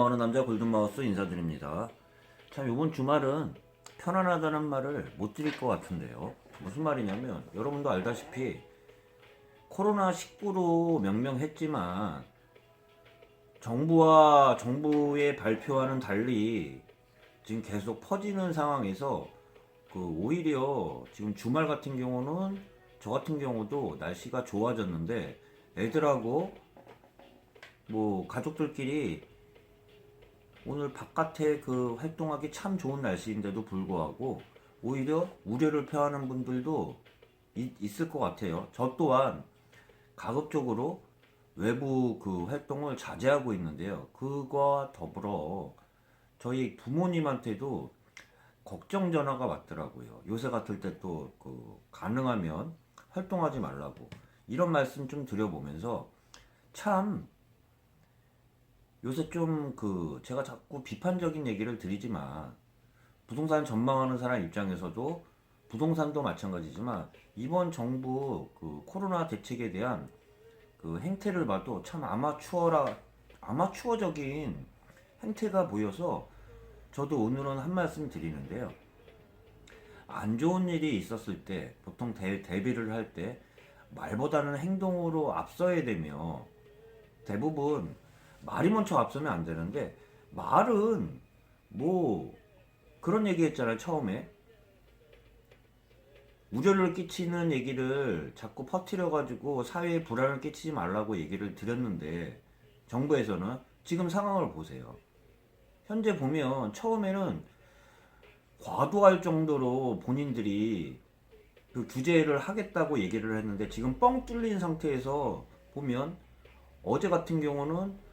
마음먹는 남자 골든마우스 인사드립니다. 참 이번 주말은 편안하다는 말을 못 드릴 것 같은데요. 무슨 말이냐면 여러분도 알다시피 코로나19로 명명했지만 정부와 정부의 발표와는 달리 지금 계속 퍼지는 상황에서 오히려 지금 주말 같은 경우는 저 같은 경우도 날씨가 좋아졌는데 애들하고 가족들끼리 오늘 바깥에 활동하기 참 좋은 날씨인데도 불구하고 오히려 우려를 표하는 분들도 있을 것 같아요. 저 또한 가급적으로 외부 활동을 자제하고 있는데요. 그거와 더불어 저희 부모님한테도 걱정 전화가 왔더라고요. 요새 같을 때 또 가능하면 활동하지 말라고 이런 말씀 좀 드려보면서 참 요새 좀 제가 자꾸 비판적인 얘기를 드리지만 부동산 전망하는 사람 입장에서도 부동산도 마찬가지지만 이번 정부 코로나 대책에 대한 행태를 봐도 참 아마추어적인 행태가 보여서 저도 오늘은 한 말씀 드리는데요. 안 좋은 일이 있었을 때 보통 대비를 할 때 말보다는 행동으로 앞서야 되며 대부분 말이 먼저 앞서면 안 되는데 말은 그런 얘기 했잖아요. 처음에 우려를 끼치는 얘기를 자꾸 퍼뜨려가지고 사회에 불안을 끼치지 말라고 얘기를 드렸는데 정부에서는 지금 상황을 보세요. 현재 보면 처음에는 과도할 정도로 본인들이 규제를 하겠다고 얘기를 했는데 지금 뻥 뚫린 상태에서 보면 어제 같은 경우는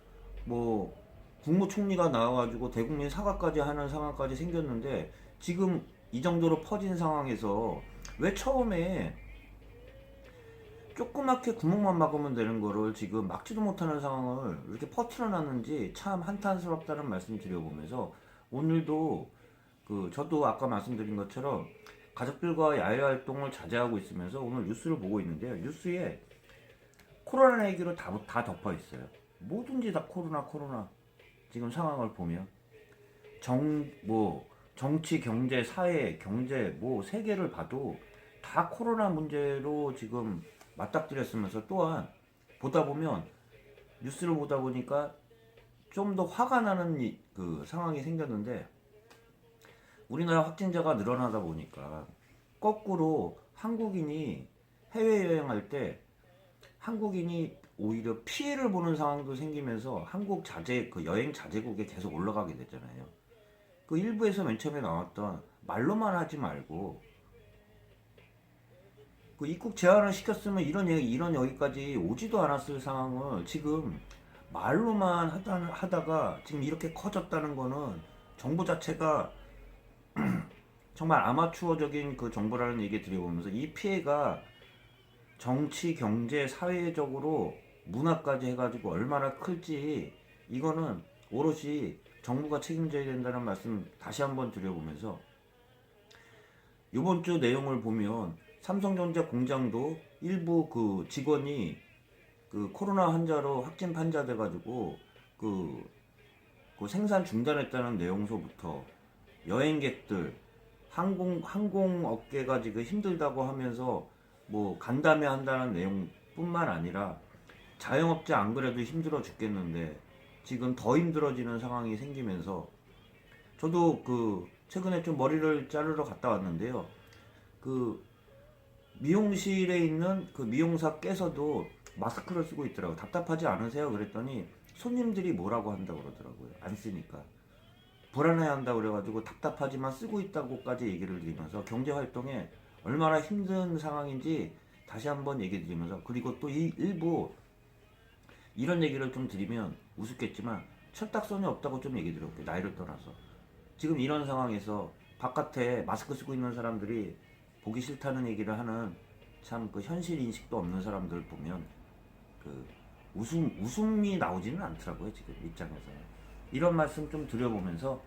국무총리가 나와가지고 대국민 사과까지 하는 상황까지 생겼는데 지금 이 정도로 퍼진 상황에서 왜 처음에 조그맣게 구멍만 막으면 되는 거를 지금 막지도 못하는 상황을 이렇게 퍼뜨려 놨는지 참 한탄스럽다는 말씀 드려보면서 오늘도 저도 아까 말씀드린 것처럼 가족들과 야외 활동을 자제하고 있으면서 오늘 뉴스를 보고 있는데요. 뉴스에 코로나 얘기로 다 덮어 있어요. 뭐든지 다 코로나 지금 상황을 보면 정치, 경제, 사회, 경제 세계를 봐도 다 코로나 문제로 지금 맞닥뜨렸으면서 또한 뉴스를 보다 보니까 좀 더 화가 나는 상황이 생겼는데 우리나라 확진자가 늘어나다 보니까 거꾸로 한국인이 해외여행할 때 한국인이 오히려 피해를 보는 상황도 생기면서 한국 여행 자제국에 계속 올라가게 됐잖아요. 일부에서 맨 처음에 나왔던 말로만 하지 말고 입국 제한을 시켰으면 이런 여기까지 오지도 않았을 상황을 지금 말로만 하다가 지금 이렇게 커졌다는 거는 정부 자체가 정말 아마추어적인 정부라는 얘기 드려보면서 이 피해가 정치, 경제, 사회적으로 문화까지 해가지고 얼마나 클지 이거는 오롯이 정부가 책임져야 된다는 말씀 다시 한번 드려보면서 이번 주 내용을 보면 삼성전자 공장도 일부 직원이 코로나 환자로 확진 환자 돼가지고 생산 중단했다는 내용서부터 여행객들 항공업계가 지금 힘들다고 하면서 간담회 한다는 내용뿐만 아니라 자영업자 안 그래도 힘들어 죽겠는데 지금 더 힘들어지는 상황이 생기면서 저도 최근에 좀 머리를 자르러 갔다 왔는데요. 미용실에 있는 미용사께서도 마스크를 쓰고 있더라고요. 답답하지 않으세요? 그랬더니 손님들이 뭐라고 한다고 그러더라고요. 안 쓰니까. 불안해한다고 그래가지고 답답하지만 쓰고 있다고까지 얘기를 드리면서 경제활동에 얼마나 힘든 상황인지 다시 한번 얘기 드리면서 그리고 또 일부 이런 얘기를 좀 드리면 우습겠지만 철딱선이 없다고 좀 얘기 드릴게요. 나이를 떠나서 지금 이런 상황에서 바깥에 마스크 쓰고 있는 사람들이 보기 싫다는 얘기를 하는 참 현실 인식도 없는 사람들 보면 웃음이 나오지는 않더라고요. 지금 입장에서 이런 말씀 좀 드려보면서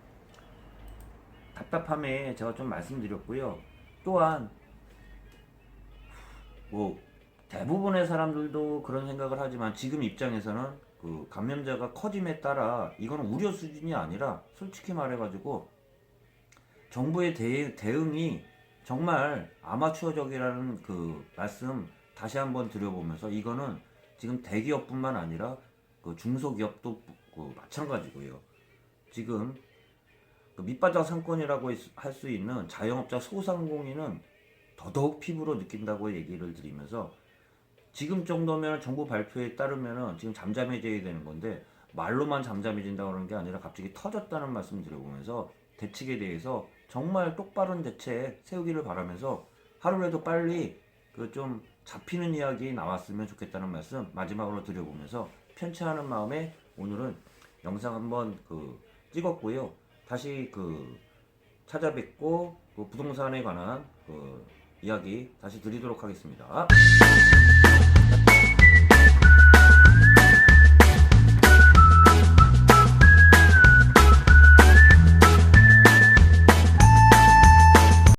답답함에 제가 좀 말씀드렸고요. 또한 대부분의 사람들도 그런 생각을 하지만 지금 입장에서는 그 감염자가 커짐에 따라 이거는 우려 수준이 아니라 솔직히 말해가지고 정부의 대응이 정말 아마추어적이라는 그 말씀 다시 한번 드려보면서 이거는 지금 대기업뿐만 아니라 그 중소기업도 그 마찬가지고요. 지금 그 밑바닥 상권이라고 할 수 있는 자영업자 소상공인은 더더욱 피부로 느낀다고 얘기를 드리면서 지금 정도면 정부 발표에 따르면은 지금 잠잠해져야 되는 건데 말로만 잠잠해진다고 그러는 게 아니라 갑자기 터졌다는 말씀 드려보면서 대책에 대해서 정말 똑바른 대책 세우기를 바라면서 하루라도 빨리 그 좀 잡히는 이야기 나왔으면 좋겠다는 말씀 마지막으로 드려보면서 편치 않은 마음에 오늘은 영상 한번 그 찍었고요. 다시 그 찾아뵙고 그 부동산에 관한 그 이야기 다시 드리도록 하겠습니다.